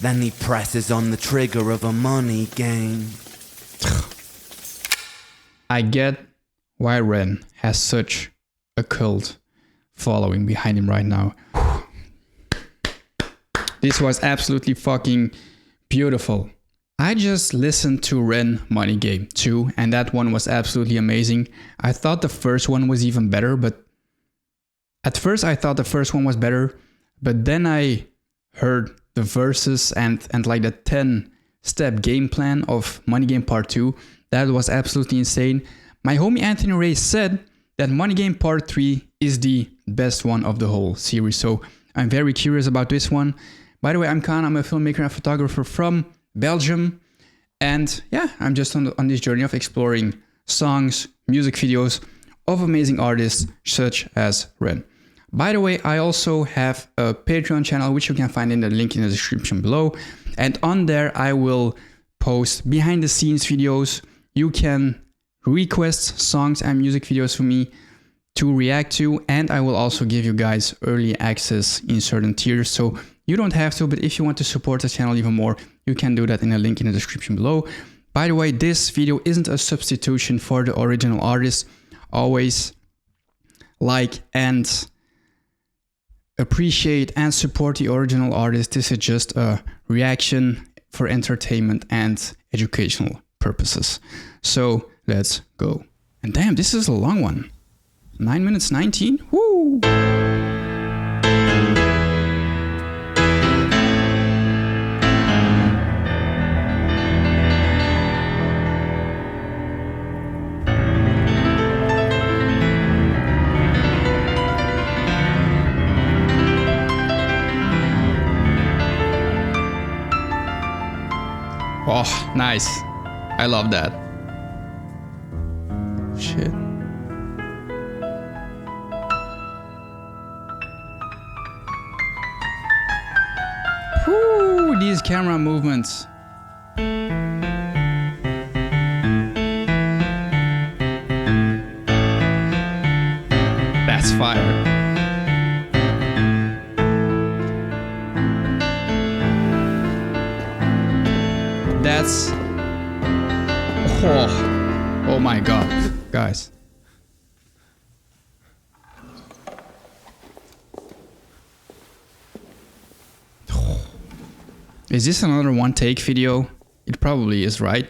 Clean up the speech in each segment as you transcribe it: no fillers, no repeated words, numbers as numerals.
Then he presses on the trigger of a money game. I get why Ren has such a cult following behind him right now. This was absolutely fucking beautiful. I just listened to Ren Money Game 2, and that one was absolutely amazing. I thought the first one was even better, but at first I thought the first one was better, but then I heard the verses and like the 10-step game plan of Money Game Part 2. That was absolutely insane. My homie Anthony Ray said that Money Game Part 3 is the best one of the whole series, so I'm very curious about this one. By the way, I'm Kaan, I'm a filmmaker and photographer from Belgium, and yeah, I'm just on this journey of exploring songs, music videos of amazing artists such as Ren. By the way, I also have a Patreon channel, which you can find in the link in the description below, and on there I will post behind the scenes videos. You can request songs and music videos for me to react to, and I will also give you guys early access in certain tiers, so you don't have to, but if you want to support the channel even more, you can do that in the link in the description below. By the way, this video isn't a substitution for the original artist. Always like and appreciate and support the original artist. This is just a reaction for entertainment and educational purposes. So let's go. And damn, this is a long one. 9 minutes 19. Woo! Oh, nice. I love that. Shit. Whoo, these camera movements. That's fire. That's... Oh my god, guys. Is this another one take video? It probably is, right?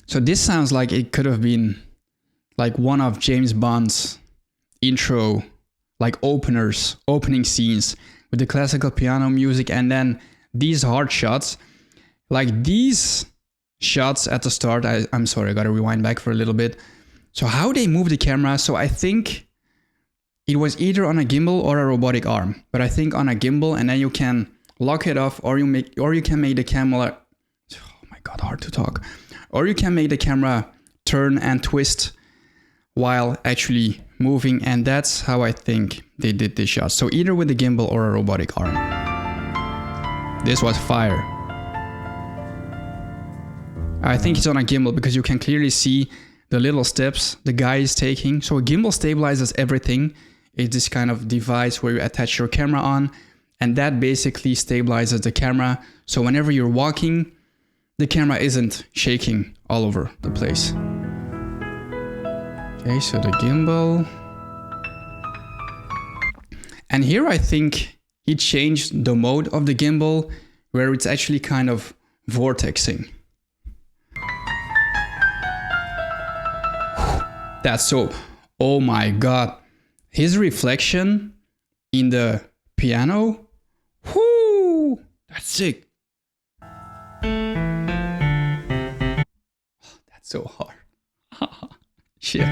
So this sounds like it could have been like one of James Bond's intro, like opening scenes with the classical piano music, and then these hard shots. Like these shots at the start, I'm sorry, I gotta rewind back for a little bit. So how they move the camera, so I think it was either on a gimbal or a robotic arm, but I think on a gimbal, and then you can lock it off, or you can make the camera, oh my god, hard to talk. Or you can make the camera turn and twist while actually moving, and that's how I think they did this shot. So either with the gimbal or a robotic arm. This was fire. I think it's on a gimbal because you can clearly see the little steps the guy is taking. So a gimbal stabilizes everything. It's this kind of device where you attach your camera on, and that basically stabilizes the camera. So whenever you're walking, the camera isn't shaking all over the place. Okay, so the gimbal. And here I think he changed the mode of the gimbal where it's actually kind of vortexing. That's so, oh my god. His reflection in the piano, whoo, that's sick. That's so hard. Shit.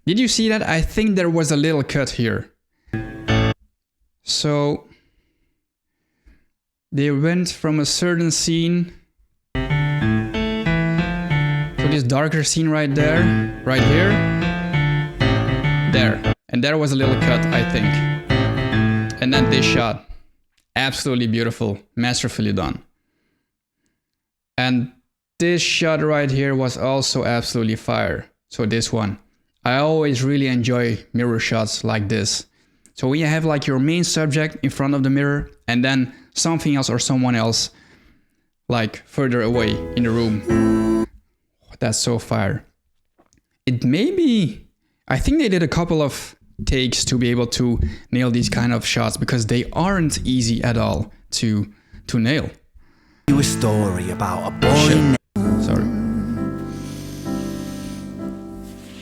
Did you see that? I think there was a little cut here. So they went from a certain scene to this darker scene right there, right here, there. And there was a little cut, I think. And then this shot. Absolutely beautiful, masterfully done. And this shot right here was also absolutely fire. So this one. I always really enjoy mirror shots like this. So when you have like your main subject in front of the mirror and then something else or someone else like further away in the room. That's so fire. It may be, I think they did a couple of takes to be able to nail these kind of shots because they aren't easy at all to nail. You a story about a boy. Sorry.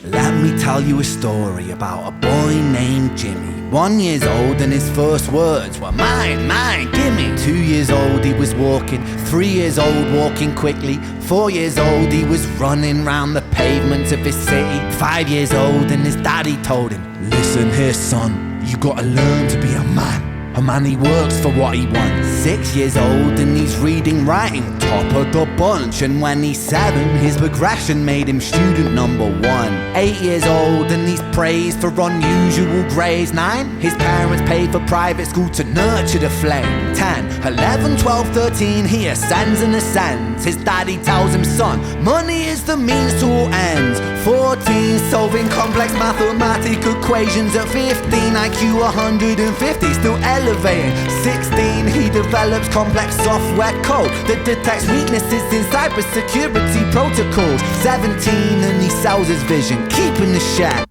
Let me tell you a story about a boy named Jimmy. 1 year old and his first words were mine, mine, gimme. 2 years old he was walking, 3 years old walking quickly. 4 years old he was running round the pavements of his city. 5 years old and his daddy told him, listen here son, you gotta learn to be a man. A man, he works for what he wants. 6 years old and he's reading, writing, top of the bunch. And when he's 7, his progression made him student number 1. 8 years old and he's praised for unusual grades. 9, his parents paid for private school to nurture the flame. 10, 11, 12, 13, he ascends and ascends. His daddy tells him, son, money is the means to all ends. 14, solving complex mathematical equations. At 15, IQ 150, still elevating. 16, he develops complex software code that detects weaknesses in cybersecurity protocols. 17, and he sells his vision, keeping the share.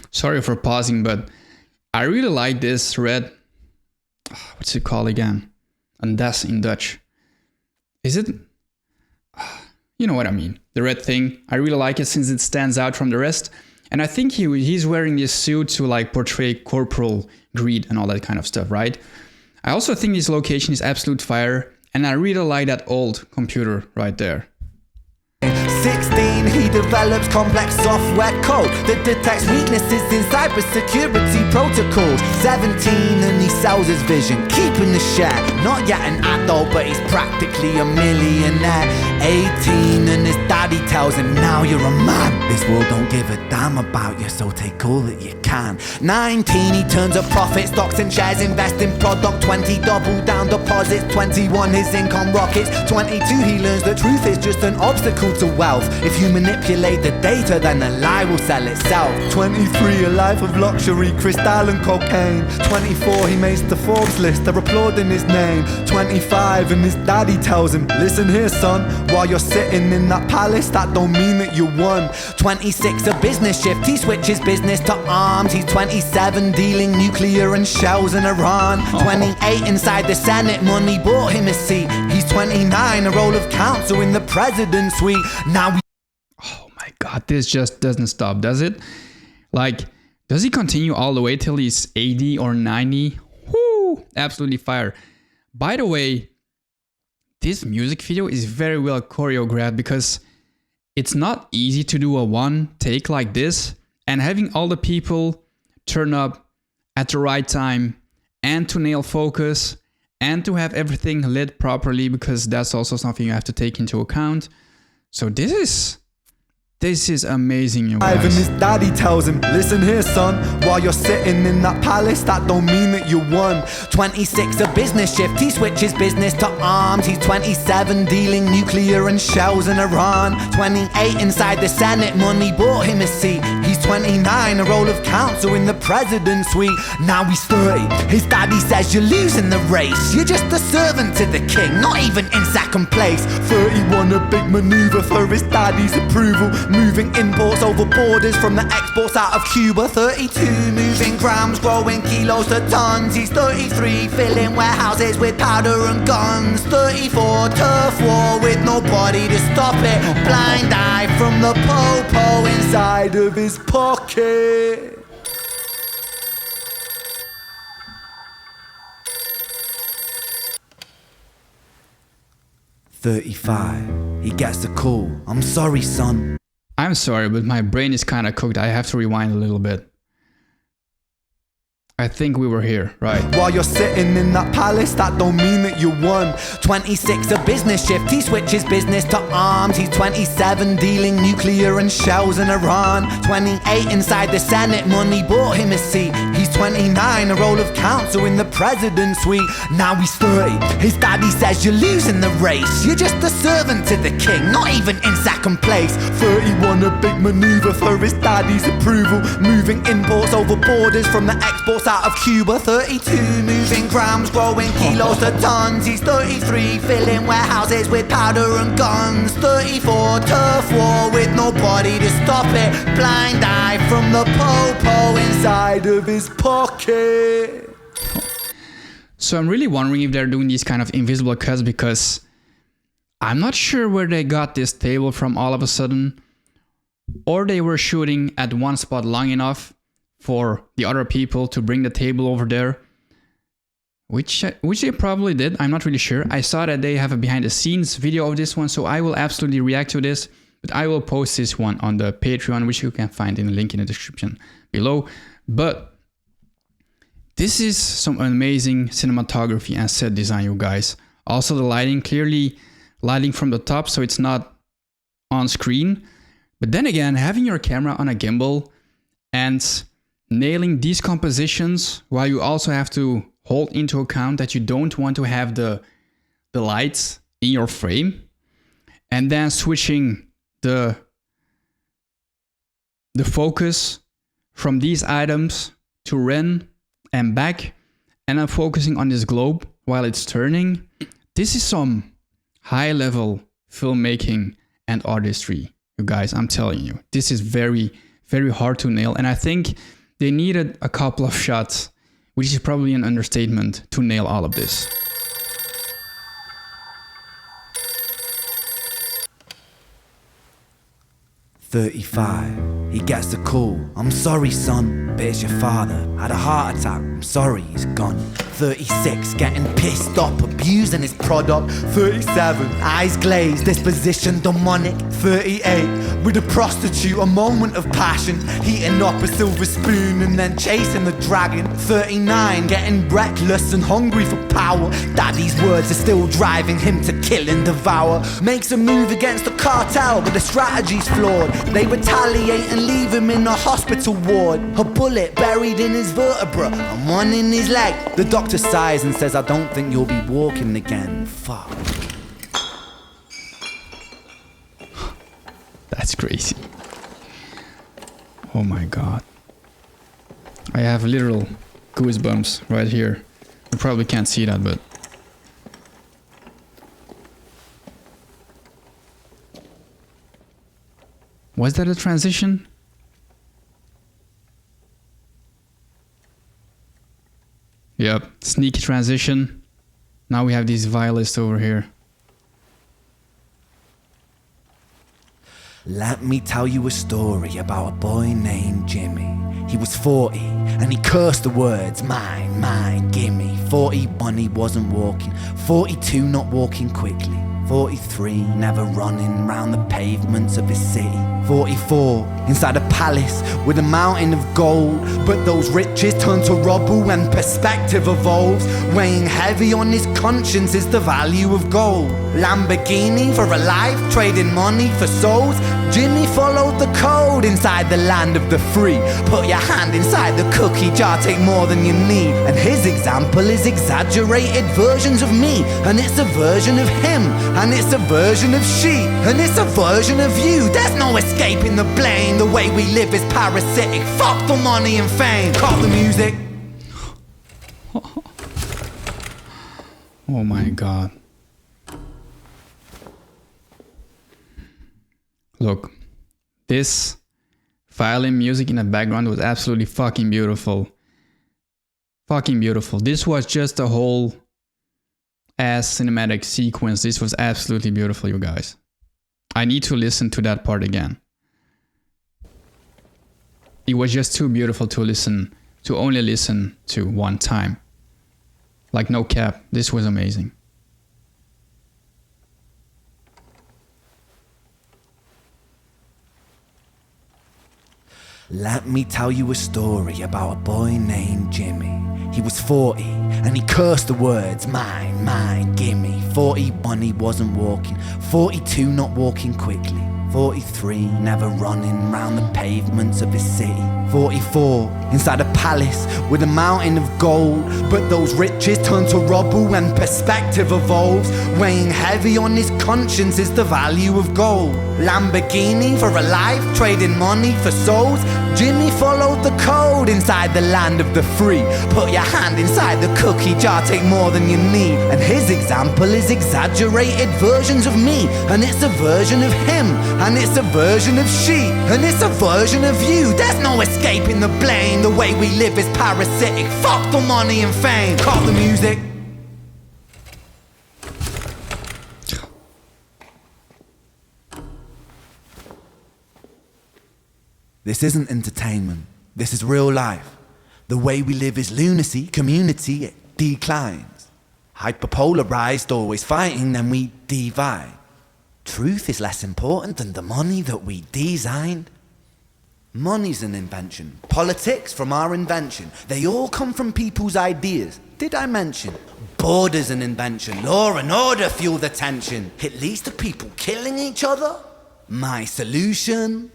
Sorry for pausing, but I really like this red. What's it called again? And that's in Dutch. Is it? You know what I mean. The red thing. I really like it since it stands out from the rest. And I think he's wearing this suit to like portray corporal greed and all that kind of stuff, right? I also think this location is absolute fire. And I really like that old computer right there. 16, he develops complex software code that detects weaknesses in cybersecurity protocols. 17, and he sells his vision, keeping the share. Not yet an adult, but he's practically a millionaire. 18, and his daddy tells him, now you're a man. This world don't give a damn about you, so take all that you can. 19, he turns a profit, stocks and shares, invest in product. 20, double down deposits. 21, his income rockets. 22, he learns the truth is just an obstacle to wealth. If you manipulate the data, then the lie will sell itself. 23, a life of luxury, crystal and cocaine. 24, he makes the Forbes list, they're applauding his name. 25, and his daddy tells him, listen here son, while you're sitting in that palace, that don't mean that you won. 26, a business shift, he switches business to arms. He's 27, dealing nuclear and shells in Iran. 28, inside the Senate, money bought him a seat. He's 29, a role of counsel in the president's suite. Now we... Oh my god, this just doesn't stop, does it? Like, does he continue all the way till he's 80 or 90? Whoo! Absolutely fire. By the way, this music video is very well choreographed because it's not easy to do a one take like this and having all the people turn up at the right time and to nail focus and to have everything lit properly, because that's also something you have to take into account. So this is amazing, you guys. And his daddy tells him, listen here son, while you're sitting in that palace, that don't mean that you won. 26, a business shift, he switches business to arms. He's 27, dealing nuclear and shells in Iran. 28, inside the Senate, money bought him a seat. He's 29, a role of counsel in the president's suite. Now he's 30, his daddy says you're losing the race. You're just a servant to the king, not even in second place. 31, a big maneuver for his daddy's approval, moving imports over borders from the exports out of Cuba. 32, moves moving grams, growing kilos to tons. He's 33, filling warehouses with powder and guns. 34, turf war with nobody to stop it. Blind eye from the po-po inside of his pocket. 35, he gets the call. I'm sorry, son. I'm sorry, but my brain is kind of cooked. I have to rewind a little bit. I think we were here, right? While you're sitting in that palace, that don't mean that you won. 26, a business shift, he switches business to arms. He's 27, dealing nuclear and shells in Iran. 28, inside the Senate, money bought him a seat. He's 29, a role of counsel in the president's suite. Now he's 30, his daddy says you're losing the race. You're just a servant to the king, not even in second place. 31, a big maneuver for his daddy's approval. Moving imports over borders from the exports out of Cuba. 32, moving grams, growing kilos to tons. He's 33, filling warehouses with powder and guns. 34, turf war with nobody to stop it. Blind eye from the po-po inside of his pocket. So I'm really wondering if they're doing these kind of invisible cuts, because I'm not sure where they got this table from all of a sudden, or they were shooting at one spot long enough for the other people to bring the table over there, which they probably did. I'm not really sure. I saw that they have a behind the scenes video of this one, so I will absolutely react to this, but I will post this one on the Patreon, which you can find in the link in the description below. But this is some amazing cinematography and set design, you guys. Also the lighting, clearly lighting from the top, so it's not on screen. But then again, having your camera on a gimbal and nailing these compositions while you also have to hold into account that you don't want to have the lights in your frame, and then switching the focus from these items to Ren and back, and I'm focusing on this globe while it's turning. This is some high level filmmaking and artistry, you guys. I'm telling you, this is very, very hard to nail, and I think they needed a couple of shots, which is probably an understatement, to nail all of this. "35, he gets the call. I'm sorry, son, but it's your father. Had a heart attack. I'm sorry, he's gone. 36, getting pissed off, abusing his product. 37, eyes glazed, disposition demonic. 38, with a prostitute, a moment of passion, heating up a silver spoon and then chasing the dragon. 39, getting reckless and hungry for power. Daddy's words are still driving him to kill and devour. Makes a move against the cartel, but the strategy's flawed. They retaliate and leave him in a hospital ward. A bullet buried in his vertebra and one in his leg. The doctor sighs and says, I don't think you'll be walking again. Fuck. That's crazy. Oh my god. I have literal goosebumps right here. You probably can't see that, but was that a transition? Yep, sneaky transition. Now we have these violists over here. Let me tell you a story about a boy named Jimmy. He was 40 and he cursed the words, mine, mine, gimme. 41 he wasn't walking, 42 not walking quickly, 43 never running round the pavements of his city, 44 inside a palace with a mountain of gold. But those riches turn to rubble when perspective evolves. Weighing heavy on his conscience is the value of gold. Lamborghini for a life, trading money for souls. Jimmy followed the code inside the land of the free. Put your hand inside the cookie jar, take more than you need. And his example is exaggerated versions of me. And it's a version of him, and it's a version of she, and it's a version of you. There's no escaping the blame. The way we live is parasitic. Fuck the money and fame. Cut the music. Oh my god. Look, this violin music in the background was absolutely fucking beautiful. Fucking beautiful. This was just a whole ass cinematic sequence. This was absolutely beautiful, you guys. I need to listen to that part again. It was just too beautiful to listen, to only listen to one time. Like no cap, this was amazing. Let me tell you a story about a boy named Jimmy. He was 40 and he cursed the words, mine, mine, gimme. 41 he wasn't walking, 42 not walking quickly, 43 never running round the pavements of his city, 44 inside a palace with a mountain of gold. But those riches turn to rubble and perspective evolves. Weighing heavy on his conscience is the value of gold. Lamborghini for a life, trading money for souls. Jimmy followed the code inside the land of the free. Put your hand inside the cookie jar, take more than you need. And his example is exaggerated versions of me. And it's a version of him, and it's a version of she, and it's a version of you. There's no escaping the blame. The way we live is parasitic. Fuck the money and fame. Call the music. This isn't entertainment. This is real life. The way we live is lunacy. Community, it declines. Hyperpolarized, always fighting, then we divide. Truth is less important than the money that we designed. Money's an invention. Politics from our invention. They all come from people's ideas. Did I mention? Border's an invention. Law and order fuel the tension. It leads to people killing each other. My solution?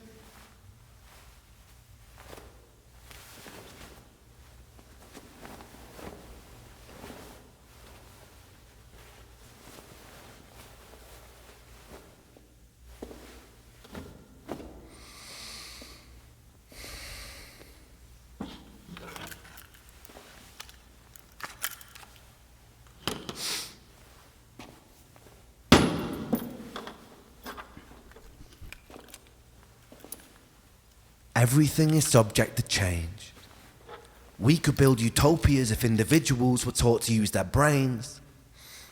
Everything is subject to change. We could build utopias if individuals were taught to use their brains.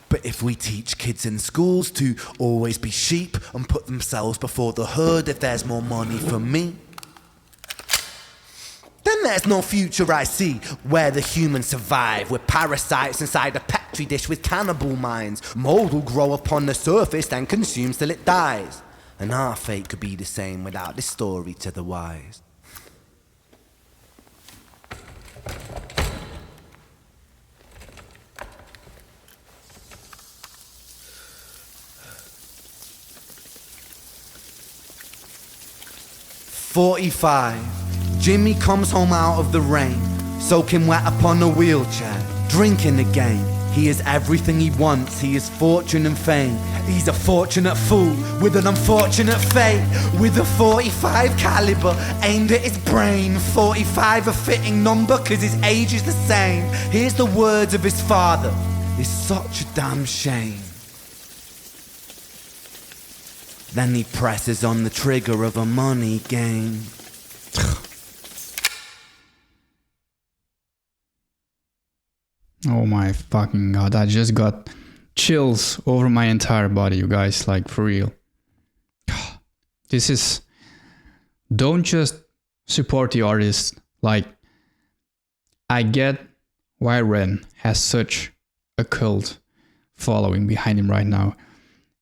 But if we teach kids in schools to always be sheep and put themselves before the herd if there's more money for me, then there's no future I see where the humans survive. We're parasites inside a petri dish with cannibal minds. Mold will grow upon the surface then consumes till it dies. And our fate could be the same without this story to the wise. "45, Jimmy comes home out of the rain, soaking wet upon a wheelchair, drinking again. He is everything he wants, he is fortune and fame. He's a fortunate fool with an unfortunate fate. With a 45 caliber aimed at his brain. 45 a fitting number cause his age is the same. Here's the words of his father, it's such a damn shame. Then he presses on the trigger of a money game. Oh my fucking god, I just got chills over my entire body, you guys, like for real. This is... Don't just support the artist. Like, I get why Ren has such a cult following behind him right now.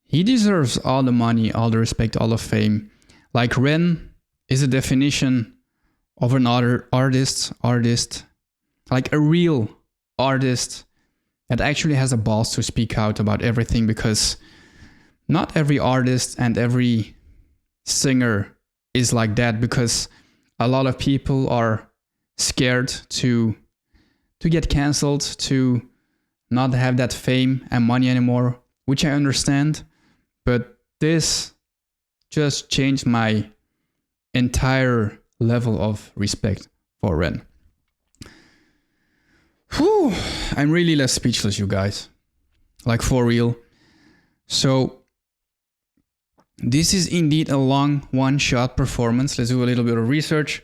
He deserves all the money, all the respect, all the fame. Like, Ren is a definition of another artist, like a real artist that actually has a balls to speak out about everything, because not every artist and every singer is like that, because a lot of people are scared to get cancelled, to not have that fame and money anymore, which I understand, but this just changed my entire level of respect for Ren. Whew, I'm really less speechless, you guys. Like, for real. So, This is indeed a long one-shot performance. Let's do a little bit of research.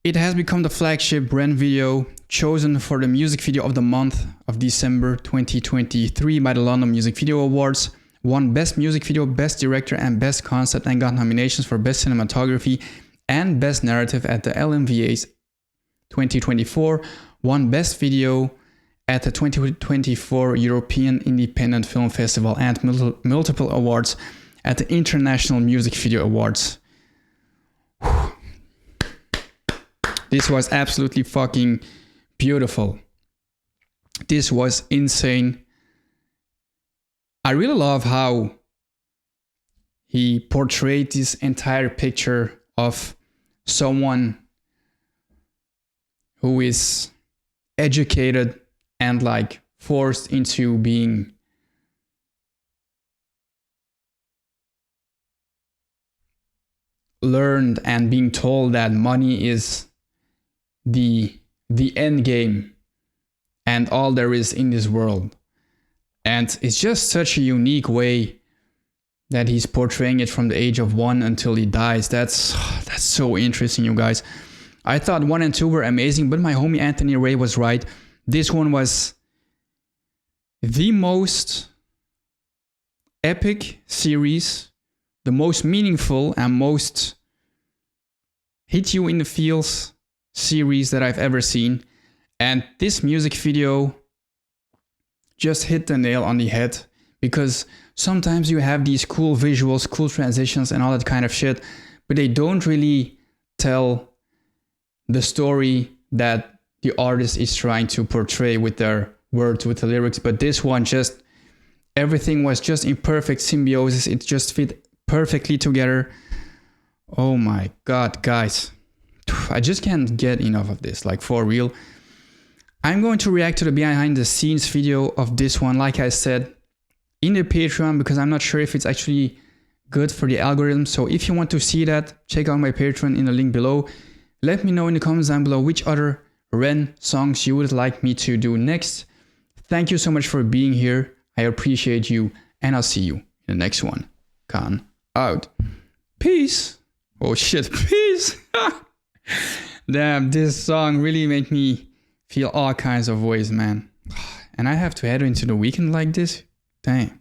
It has become the flagship brand video chosen for the music video of the month of December 2023 by the London Music Video Awards. Won Best Music Video, Best Director and Best Concept, and got nominations for Best Cinematography and Best Narrative at the LMVA's 2024. Won Best Video at the 2024 European Independent Film Festival and multiple awards at the International Music Video Awards. This was absolutely fucking beautiful. This was insane. I really love how he portrayed this entire picture of someone who is educated and like forced into being learned and being told that money is the end game and all there is in this world. And it's just such a unique way that he's portraying it from the age of 1 until he dies. That's so interesting, you guys. I thought 1 and 2 were amazing, but my homie Anthony Ray was right. This one was the most epic series, the most meaningful and most hit you in the feels series that I've ever seen. And this music video just hit the nail on the head, because sometimes you have these cool visuals, cool transitions and all that kind of shit, but they don't really tell the story that the artist is trying to portray with their words, with the lyrics. But this one, just everything was just in perfect symbiosis. It just fit perfectly together. Oh my god, guys, I just can't get enough of this, like for real. I'm going to react to the behind the scenes video of this one, like I said, in the Patreon, because I'm not sure if it's actually good for the algorithm. So if you want to see that, check out my Patreon in the link below. Let me know in the comments down below which other Ren songs you would like me to do next. Thank you so much for being here. I appreciate you, and I'll see you in the next one. Kaan out. Peace. Oh shit, peace. Damn, this song really made me feel all kinds of ways, man. And I have to head into the weekend like this? Dang.